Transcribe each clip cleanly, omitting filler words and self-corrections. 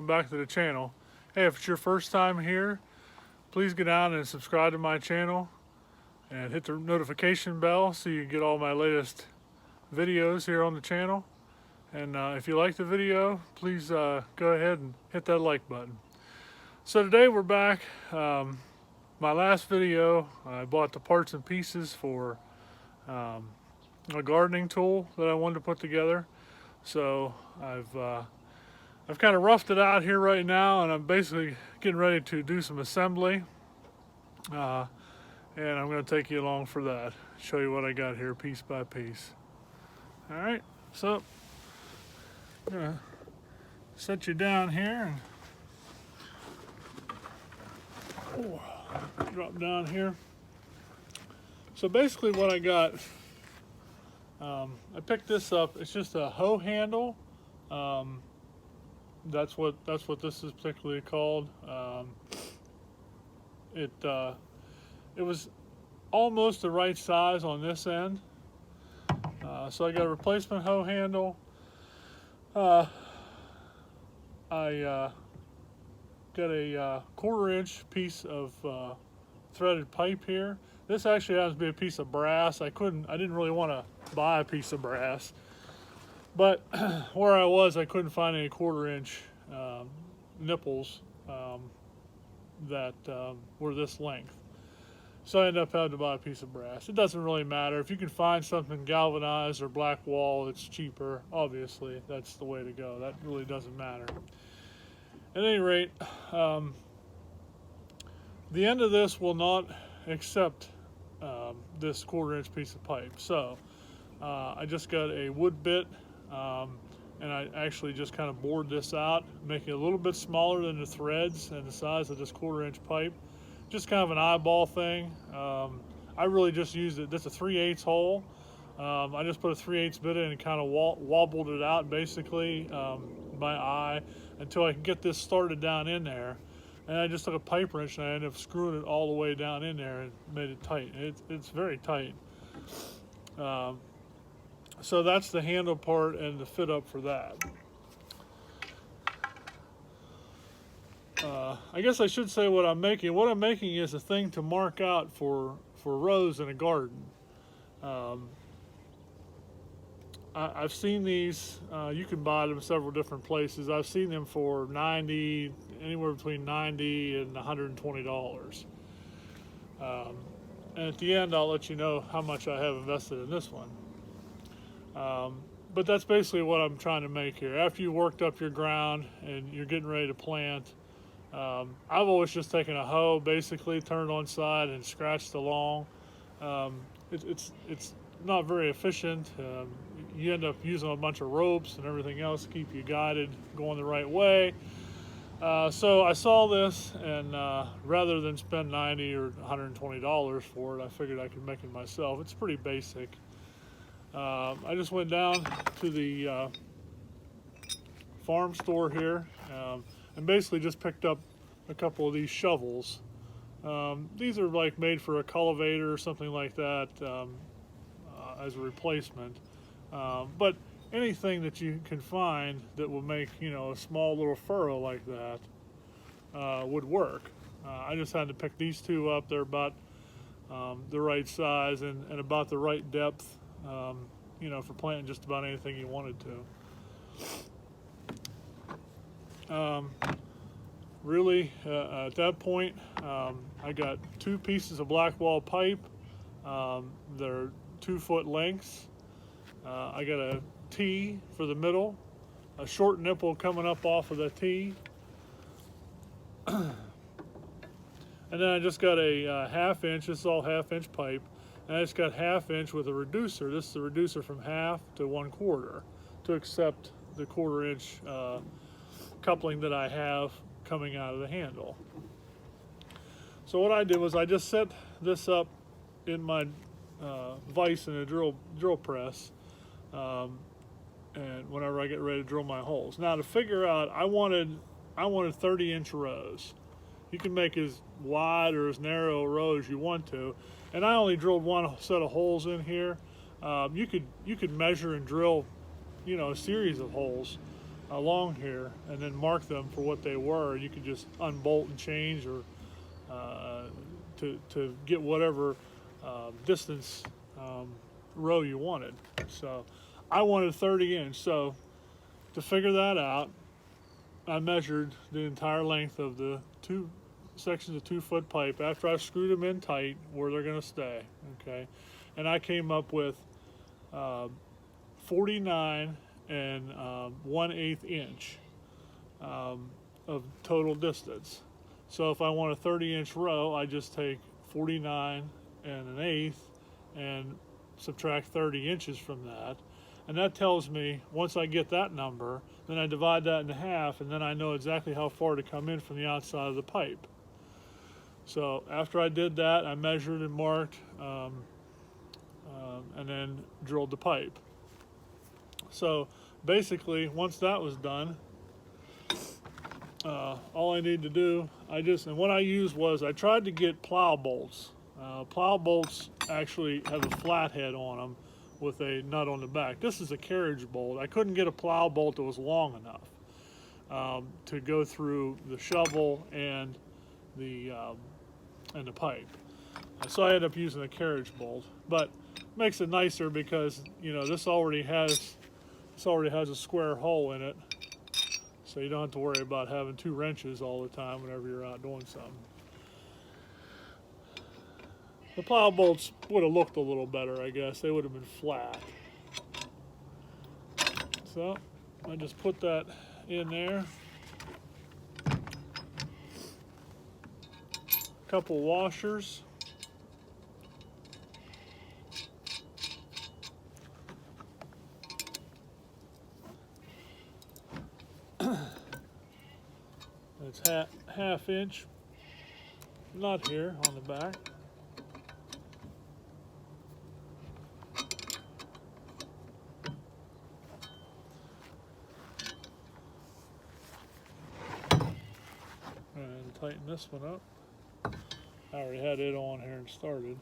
back to the channel. Hey, if it's your first time here, please get down and subscribe to my channel and hit the notification bell so you get all my latest videos here on the channel. And if you like the video, please go ahead and hit that like button. So today we're back. My last video, I bought the parts and pieces for a gardening tool that I wanted to put together. So I've kind of roughed it out here right now, and I'm basically getting ready to do some assembly. And I'm going to take you along for that. Show you what I got here piece by piece. All right, so I'm going to set you down here and drop down here. So basically what I got, I picked this up. It's just a hoe handle. That's what this is particularly called. It was almost the right size on this end. So I got a replacement hoe handle. I got a 1/4 inch piece of threaded pipe here. This actually happens to be a piece of brass. I didn't really want to buy a piece of brass, but where I was, I couldn't find any 1/4 inch nipples that were this length. So I ended up having to buy a piece of brass. It doesn't really matter. If you can find something galvanized or black wall, it's cheaper. Obviously, that's the way to go. That really doesn't matter. At any rate, the end of this will not accept this 1/4 inch piece of pipe. So I just got a wood bit, and I actually just kind of bored this out, making it a little bit smaller than the threads and the size of this 1/4 inch pipe. Just kind of an eyeball thing. I really just used it. This is a 3/8 hole. I just put a 3/8 bit in and kind of wobbled it out basically by eye until I can get this started down in there. And I just took a pipe wrench and I ended up screwing it all the way down in there and made it tight. It's very tight. So that's the handle part and the fit up for that. I guess I should say what I'm making. What I'm making is a thing to mark out for rows in a garden. I've seen these. You can buy them several different places. I've seen them for anywhere between $90 and $120. And at the end, I'll let you know how much I have invested in this one. But that's basically what I'm trying to make here. After you worked up your ground and you're getting ready to plant, I've always just taken a hoe, basically turned on side and scratched along. It's not very efficient. You end up using a bunch of ropes and everything else to keep you guided, going the right way. So I saw this, and rather than spend $90 or $120 for it, I figured I could make it myself. It's pretty basic. I just went down to the farm store here and basically just picked up a couple of these shovels. These are like made for a cultivator or something like that as a replacement. But anything that you can find that will make, a small little furrow like that would work. I just had to pick these two up. They're about the right size and about the right depth, for planting just about anything you wanted to. Really, at that point, I got 2 pieces of black wall pipe. They're 2-foot lengths. I got a T for the middle, a short nipple coming up off of the T. And then I just got a 1/2 inch, this is all 1/2 inch pipe, and I just got 1/2 inch with a reducer. This is the reducer from 1/2 to 1/4 to accept the 1/4 inch coupling that I have coming out of the handle. So what I did was I just set this up in my vise in a drill press, and whenever I get ready to drill my holes. Now to figure out, I wanted 30-inch rows. You can make as wide or as narrow a row as you want to, and I only drilled one set of holes in here. You could measure and drill, a series of holes, along here and then mark them for what they were. You could just unbolt and change, or to get whatever distance row you wanted. So I wanted 30 inch. So to figure that out, I measured the entire length of the two sections of 2-foot pipe after I screwed them in tight where they're going to stay. Okay, and I came up with 49 and 1/8 inch of total distance. So if I want a 30-inch row, I just take 49 and 1/8 and subtract 30 inches from that. And that tells me, once I get that number, then I divide that in half, and then I know exactly how far to come in from the outside of the pipe. So after I did that, I measured and marked, and then drilled the pipe. So basically, once that was done, all I need to do, and what I used was, I tried to get plow bolts. Plow bolts actually have a flathead on them with a nut on the back. This is a carriage bolt. I couldn't get a plow bolt that was long enough to go through the shovel and the pipe. So I ended up using a carriage bolt, but makes it nicer because, you know, this already has a square hole in it, so you don't have to worry about having 2 wrenches all the time whenever you're out doing something. The plow bolts would have looked a little better, I guess. They would have been flat. So I just put that in there. A couple washers. It's half inch nut here on the back. And tighten this one up. I already had it on here and started.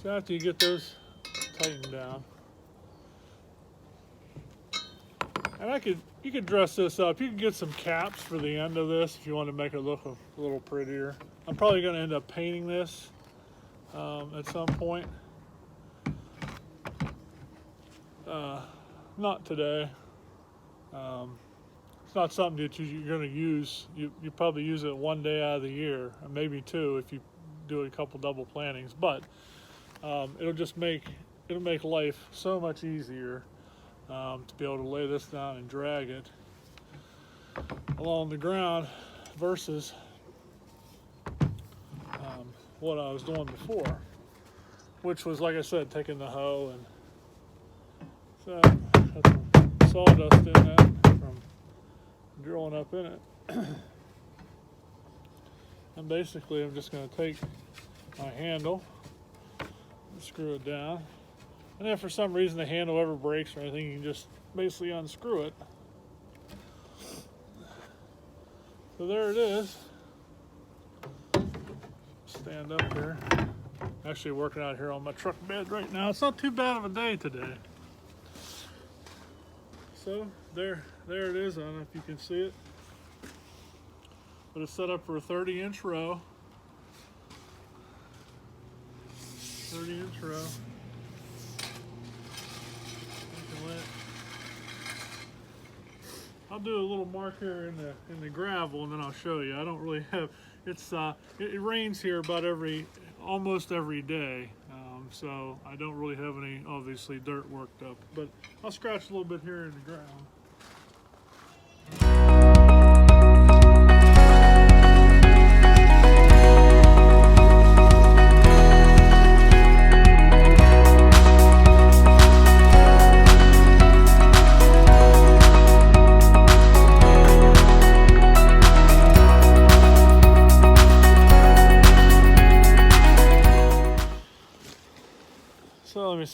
So after you get those tightened down, and you could dress this up. You can get some caps for the end of this if you want to make it look a little prettier. I'm probably going to end up painting this at some point. Not today. It's not something that you're going to use. You probably use it one day out of the year, or maybe 2 if you do a couple double plantings. But it'll make life so much easier to be able to lay this down and drag it along the ground versus what I was doing before, which was, like I said, taking the hoe and had some sawdust in that from drilling up in it. And basically I'm just going to take my handle and screw it down. And if for some reason the handle ever breaks or anything, you can just basically unscrew it. So there it is. Stand up here. Actually working out here on my truck bed right now. It's not too bad of a day today. So there it is. I don't know if you can see it. But it's set up for a 30-inch row. 30-inch row. I'll do a little mark here in the gravel, and then I'll show you. I don't really have it rains here about almost every day, so I don't really have any obviously dirt worked up. But I'll scratch a little bit here in the ground.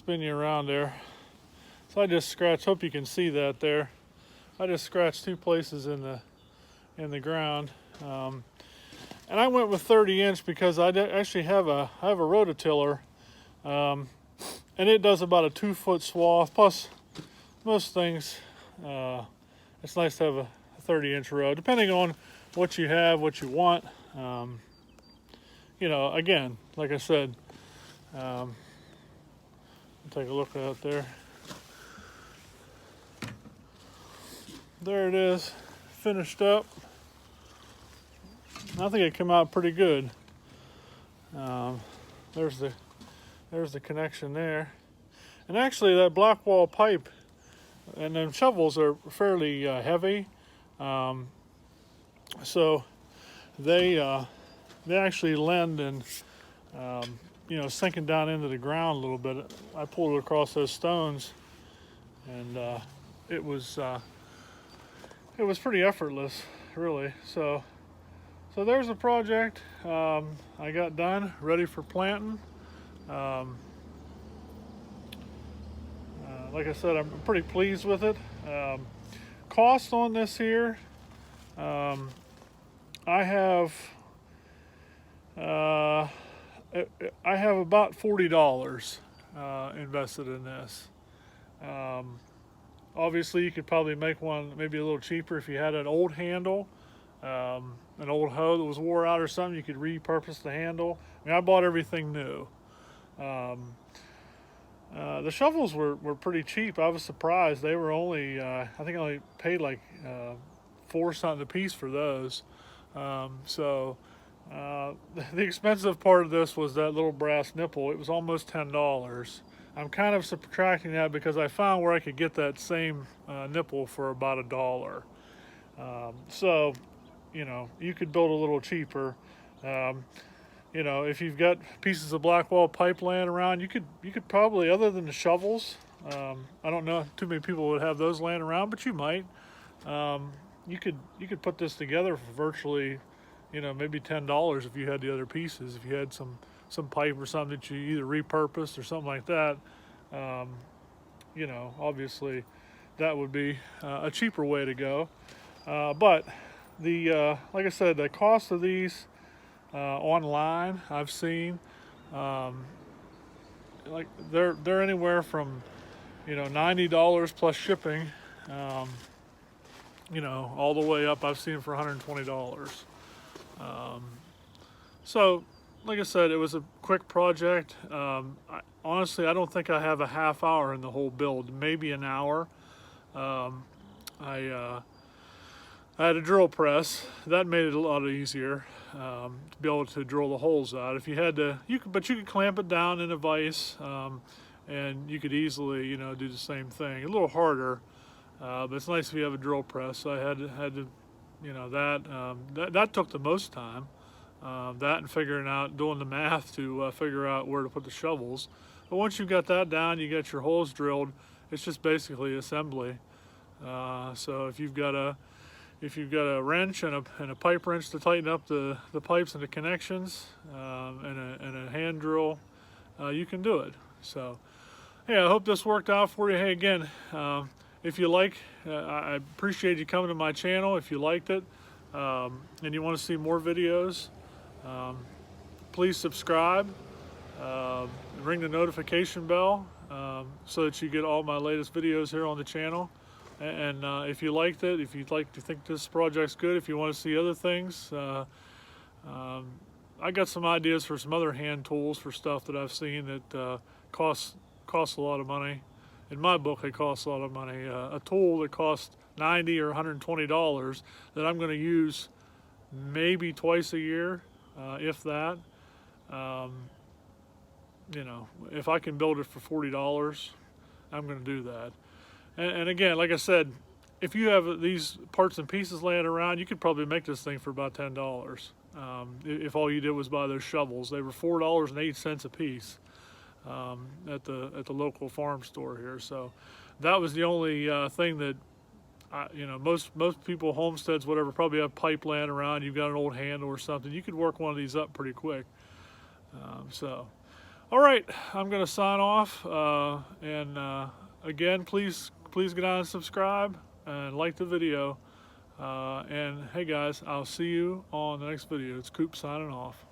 spin you around there. So I just scratched, hope you can see that there. I just scratched 2 places in the ground. And I went with 30-inch because I actually have a rototiller, and it does about a 2-foot swath. Plus, most things, it's nice to have a 30-inch row, depending on what you have, what you want. You know, again, like I said, take a look out there. There it is, finished up. I think it came out pretty good. There's the connection there, and actually that black wall pipe and then shovels are fairly heavy, so they actually lend and you know, sinking down into the ground a little bit. I pulled it across those stones, and it was pretty effortless, really. So there's the project. I got done, ready for planting. Like I said, I'm pretty pleased with it. Cost on this here, I have about $40 invested in this. Obviously, you could probably make one maybe a little cheaper if you had an old handle, an old hoe that was wore out or something. You could repurpose the handle. I mean, I bought everything new. The shovels were pretty cheap. I was surprised. They were only, I think I only paid like $4 something a piece for those. The expensive part of this was that little brass nipple. It was almost $10. I'm kind of subtracting that because I found where I could get that same nipple for about $1. So, you know, you could build a little cheaper. You know, if you've got pieces of black wall pipe laying around, you could probably, other than the shovels, I don't know too many people would have those laying around, but you might. You could put this together for virtually, you know, maybe $10 if you had the other pieces. If you had some pipe or something that you either repurposed or something like that, you know, obviously that would be a cheaper way to go. But the like I said, the cost of these online, I've seen, like they're anywhere from, you know, $90 plus shipping, you know, all the way up. I've seen them for $120. So, like I said, it was a quick project. Honestly, I don't think I have a half hour in the whole build, maybe an hour. I had a drill press. That made it a lot easier to be able to drill the holes out. If you had to, you could clamp it down in a vise, and you could easily, you know, do the same thing. A little harder, but it's nice if you have a drill press. So I had to, you know, that took the most time. That and figuring out, doing the math to figure out where to put the shovels. But once you've got that down, you got your holes drilled. It's just basically assembly. So if you've got a wrench and a pipe wrench to tighten up the pipes and the connections, and a hand drill, you can do it. So, yeah, I hope this worked out for you. Hey, again, if you like, I appreciate you coming to my channel. If you liked it, and you want to see more videos, please subscribe, ring the notification bell, so that you get all my latest videos here on the channel. And if you liked it, if you'd like to think this project's good, if you want to see other things, I got some ideas for some other hand tools for stuff that I've seen that costs a lot of money. In my book, it costs a lot of money. A tool that costs $90 or $120 that I'm going to use maybe twice a year, if that. You know, if I can build it for $40, I'm going to do that. And again, like I said, if you have these parts and pieces laying around, you could probably make this thing for about $10. If all you did was buy those shovels. They were $4.08 a piece at the local farm store here. So that was the only thing that, you know, most people, homesteads, whatever, probably have pipe laying around. You've got an old handle or something. You could work one of these up pretty quick. So, All right, I'm gonna sign off, again, please get on and subscribe and like the video. And hey guys, I'll see you on the next video. It's Coop signing off.